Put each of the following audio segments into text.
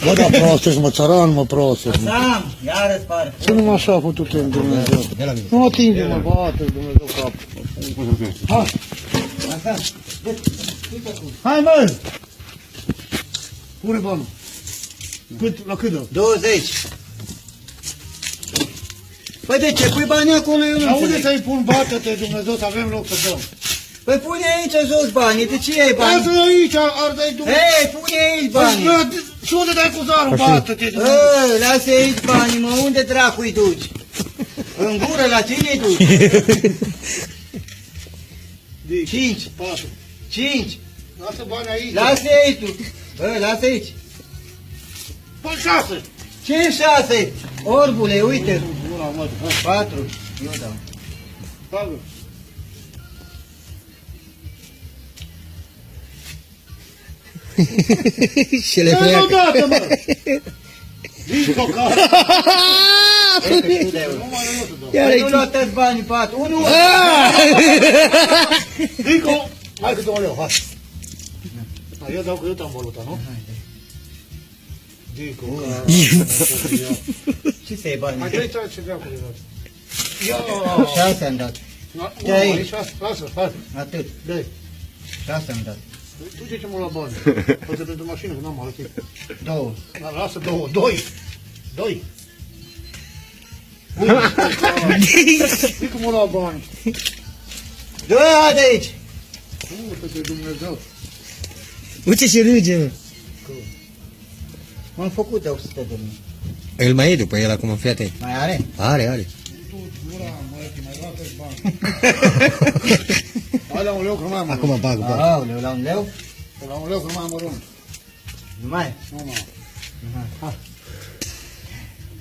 Bă, da, prost, mă, țăran, mă, prost. Sam, iară-ți pare. Ce nu așa a putut în Dumnezeu? Nu atinge-mă, bate Dumnezeu capul. Hai! Hai, mă! Pune banul. La cât dă? 20. Păi de ce pui banii acolo? Eu nu Dar unde înțeleg. să-i pun, bate-te Dumnezeu, să avem loc să dăm? Păi pune aici jos banii, de ce iei bani? Lasă aici, ar dai Dumnezeu. Hei, pune aici banii. Și unde dai cu zarul, bate-te Dumnezeu? Lasă aici banii, mă, unde dracu-i duci? În gură, la cine-i duci? 5. 4. 5. Lasă bani aici. Lasă aici tu. Lasă aici. Păi 6. Ce 6? Orbule, uite. 4. Eu dau. Pagă. Și le Nu pleacă. dată, mă! Din cocar! Păi nu lua toți banii, 4. 1. Dico! Hai câte un leu, hai! Hai, eu dau că eu te-am valuta, nu? Dico, Ce să iei banii? hai, trei ce vreau cu el. 6 am dat. De aici. Lasă, hai, Atât. dai. 6 am dat. Tu ce ce mă la bani? Poate pentru mașină, că n-am alătit. 2. Lasă două, doi! Doi! Dico mă la bani. 2 de aici. Uite-te Dumnezeu! Uite și râge, mă. M-am făcut de 100 de mii. Îl mai e după el acum, fii atent. Mai are? Are. Mai luați bani. Hai la un leu că nu mai am Acum bag. Aoleu, la un leu? La un leu că nu mai am mărunt. Nu mai? Nu, mă.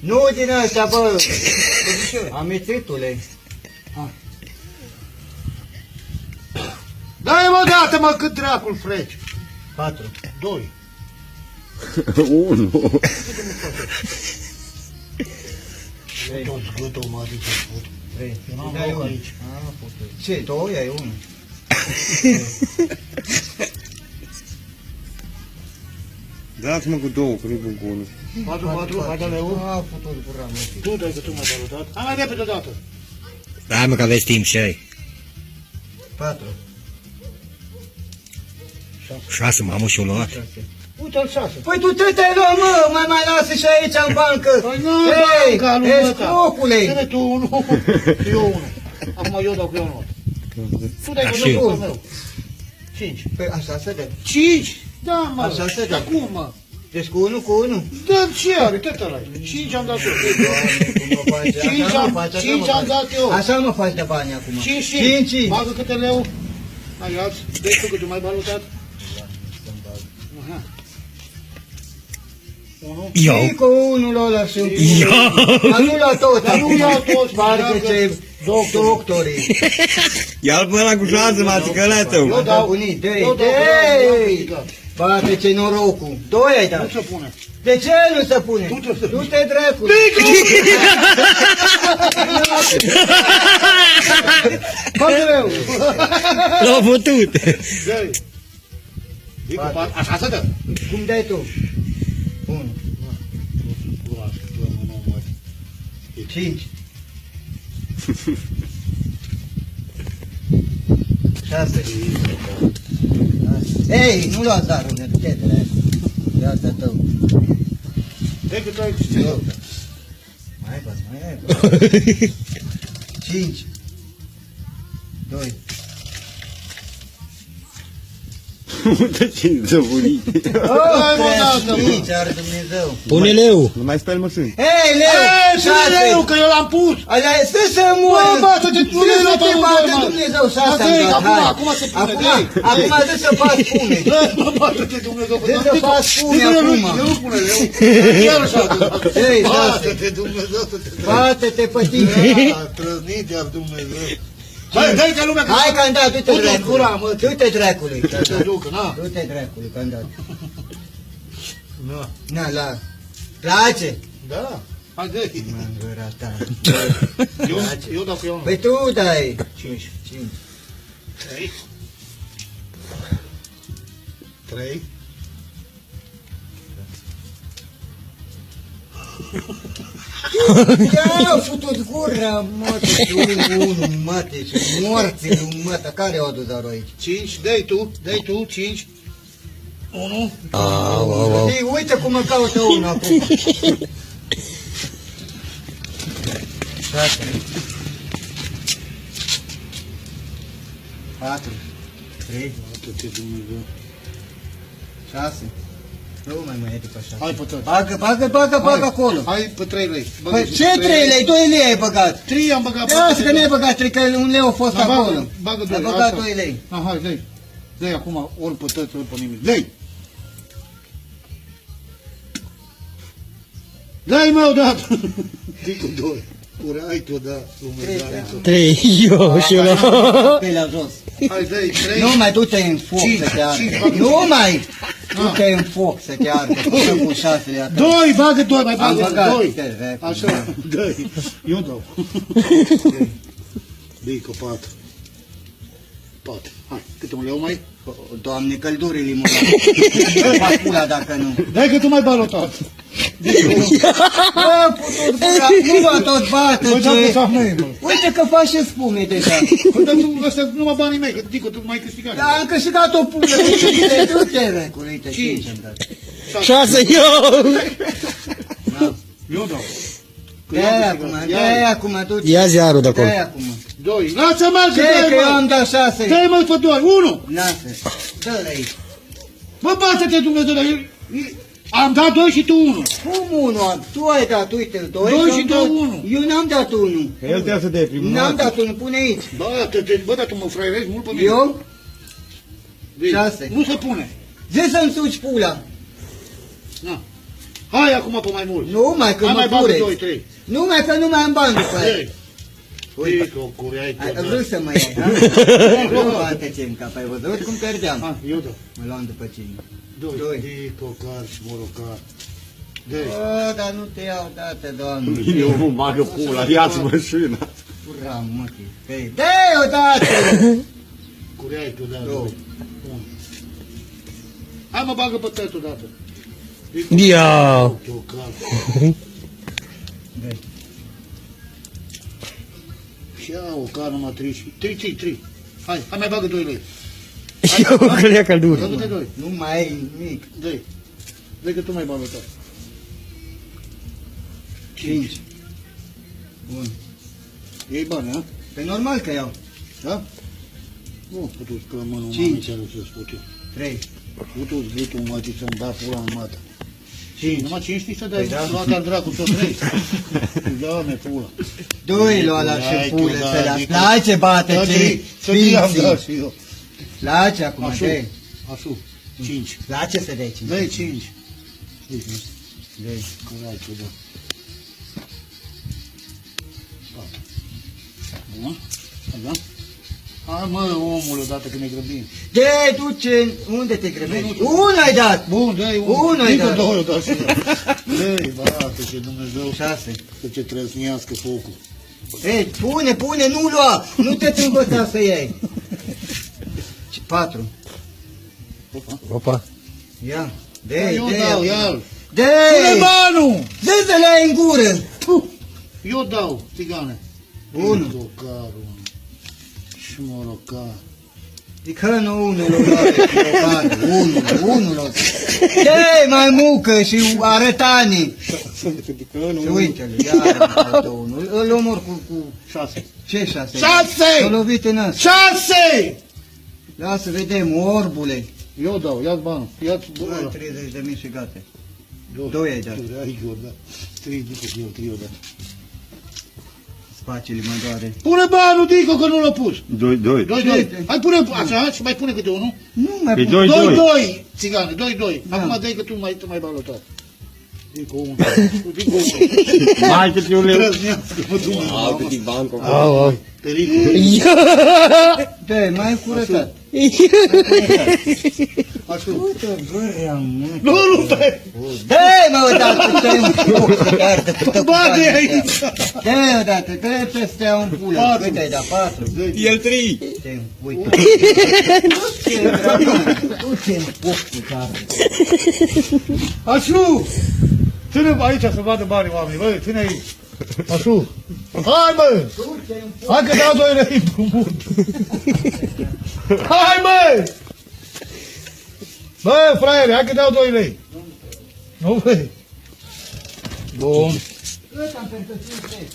Nu din ăsta, bă! Amețitule. Dai mă dată, mă, cât dracul freci. 4. 2. 1. Tot zgâtul mă adică fut. 3. Eu n-am loc aici. Ce? 2 ai 1. Dați-mă cu 2, că nu bun cu 1. 4, hai da leu. A, făcut gura mă. Tu dai că tu m-ai valutat. Hai mai repede odată. Hai mă că aveți timp și ai. 4. 6, mamă, și-o luat. Uite-l 6. Păi tu te-ai luat, mă, mai lasă și aici în bancă. Păi nu, Hei, banca, nu scopule. Ține tu 1 și eu 1. Acum eu dau cu eu 1. Tu dai cu Așa. 2 meu. 5. Păi așa se dă. 5? Da, mă. Așa se dă. Dar cum, mă? Deci cu 1 cu 1. Dar ce are? Cât ăla? 5 am dat eu. 5 am dat eu. Așa mă faci de bani acum. 5. Bagă câte leu? Hai, ia-ți. Deci tu câte mai valutat? Aha. 1. Iau. Și cu 1 ăla și Ia. Dar nu la tot. Dar nu iau toți, Parcă dacă- ce doctorii. Ia-l până la cu 6, mă, țicălea tău. Eu dau bunii. Dei. Eu dau Bate ce norocul. 2 ai Nu dat. se pune. De ce nu se pune? Du-te dracu. Câte leu? L-au putut. Dai. Dică, așa se dă. Cum dai tu? 1. 5. 6. Ei, nu lua zarul, ne du-te dracu. Iată tău. Dai cât ai Eu. Mai ai. 5. 2. Uite ce zăvurit. Hai, mă, dată, mă. 5 are Dumnezeu. Pune leu. Nu mai speli măsâni. Hei, leu! Și leu, că eu l-am pus. Alea, stă să Bă, moară! bate-te, Să te bată Dumnezeu, și asta am dat, hai. Acum se pune, dai. Acum dă să faci pune. Bă, bate-te Dumnezeu. Dă să faci pune acum. Eu nu pune leu. Chiar așa. Ei, Bate-te Dumnezeu să te bate-te pe tine. trăznit iar Dumnezeu. Băi, dai ca lumea că... Hai că-mi dat, du-te Du-te dracului. gura, mă. Du-te dracului. Te duc, na. Du-te dracului, că-mi dat. Na. Na, la. Place? Da. Hai, dai. Mă, în gura ta. Eu dau cu eu. Păi tu dai. 5. 3. 3. Ia-au futut gura, mătă, și unul, mătă, și morții lui mătă, care o adus doar aici? 5, dai tu, 5. 1. Au. Ei, uite cum mă caută unul acum. 6. 4. 3. 6. Nu mai mai e după 6. Hai pe tot. Bagă acolo. Hai pe 3 lei. Păi ce 3 lei? 2 lei ai băgat. 3 am băgat. Ia să că n-ai băgat 3, că un leu a fost Da, acolo. bagă Ai 2. băgat 2 lei. Hai, dai. Dai acum ori pe tăți, ori pe nimic. Dai! Dai, mă, odată! Dii cu 2. Curai tu, da. Dumnezeu. 3, eu și eu. Pe la jos. Hai, dai, 3. Nu mai du-te în foc să te arde. Nu mai! Du-te în foc să te arde. Că cu 6 lei atât. 2, bagă 2, mai Am bagă băgat. 2. Te, Așa, dai. Eu dau. Dai cu 4. 4. Hai, câte un leu mai? Doamne, căldurile mă fac pula dacă nu. Dai că tu mai balotat. Bă, putut gura, nu mă tot bată, Bă, dacă ce... s-a mei, mă. Uite că faci și spume deja. Păi, dar tu, ăstea numai banii mei, că Dico, tu mai câștigat. Da, am câștigat o pulă, du-te, recul, uite, 5 am dat. 6, eu. Eu dau. Dă-i acum, du-te. Ia ziarul de acolo. Dă-i acum. 2. Lasă-mă, Ce, că eu am dat 6. Dai, mă, pe 2. 1. Lasă, dă-l aici. Bă, bată-te, Dumnezeu, dar am dat 2 și tu 1. Cum 1? Tu ai dat, uite-l, 2. Doi și tu unu. Eu n-am dat 1. El trebuie să dea primul. N-am dat 1, pune aici. Bă, dar tu mă fraierezi mult pe mine. Eu? Deci, 6. Nu se pune. Zi să-mi suci pula. Na. Hai acum pe mai mult. Nu mai, că Hai mă mai bagă 2, pureți. 3. Nu mai, că nu mai am bani după aia. 3. Uite. Dico, cureai tu. Ai vrut să mă iei, da? Nu bate ce în cap, ai văzut cum pierdeam? Ha, eu dau. Mă luam după cine. 2. Doi. Dico, car și morocar. Deci. O, dar nu te iau, dată, doamne. Eu nu bagă pula, ia-ți mașina. Ura, mătii. Dă-i odată! Cureai tu, da. 2. 1. Hai mă bagă pe tătul odată. Ia. Tu, car. Dă-i. Și ia o car numai 3. 3. Hai mai bagă 2 lei. Eu că le-a căldură. Bagă-te 2. Nu mai ai nimic. Dă-i. Dă-i că tu mai bagă tot. 5. Bun. Iei bani, ha? Pe normal că iau. Da? Nu, putu că mă nu 5. ce să spun eu. 3. Putu zbutu mă ce să-mi da pula în mată. 5. Numai 5 știi să dai, Păi da. luat al dracu tot 3. Doamne, pula. 2 lua la Hai și tu, pule da, să le adică- place, bate Da, ce să am dat și eu. Place acum, Așa. dă-i. Așa. 5. Place să dai 5. Dă-i 5. Dă-i. Curai tu, da. Bun. Da? Hai mă, omul, odată când ne grăbim. Te duce, unde te grăbești? Unul ai dat! Bun, dă-i Unul ai Dică dat. 2 odată. Dă-i, bată și Dumnezeu 6. să ce trăsnească focul. Ei, pune, nu lua! Nu te învăța să iei. 4. Opa. Ia, Da, dă-i, eu dau, ia-l. Pune dă-i! banul! Dă să le ai în gură! Eu dau, țigane. Unu. Morocarul. Și morocar. Adică nu unul unul. Dă-i mai mucă și arătanii! Și uite-l, iar am dat unul. Îl omor cu... 6. Ce 6? 6! S-a lovit în ăsta. 6! Lasă, vedem, orbule. Eu dau, ia-ți banul. Ia-ți Bă, banul. 30.000 și gata. Doi ai dat. Ai eu, da. 3 după eu, 3 eu, da. Spacele mă doare. Pune banul, Dico, că nu l-a pus. 2. 2. Hai pune așa și mai pune câte unul. Nu mai Pe pun. 2, țigane, 2. Da. Acum dai că tu mai balotat. Dico 1. Dico 1. Mai câte un leu. Trăznească, mă, Dumnezeu. Au. Pericol. Dă-i, mai curățat. Așa. Uite, bărea, mă. Nu, stai. Dă-i, mă, odată, dă-i un foc să te ardă cu tău. Bate aici. Dă-i odată, dă-i peste un pulă. 4. Câte ai dat? 4. El 3. Dă-i, uite. Du-te, dragă, du-te în foc cu care. Așa. Ține aici să vadă banii oamenii, băi, ține aici. Așa. Hai, bă! Hai că dau 2 lei împrumut. Hai, bă! Bă, fraiere, hai că dau 2 lei. Nu, băi. Bun. Cât am pentru 5 lei?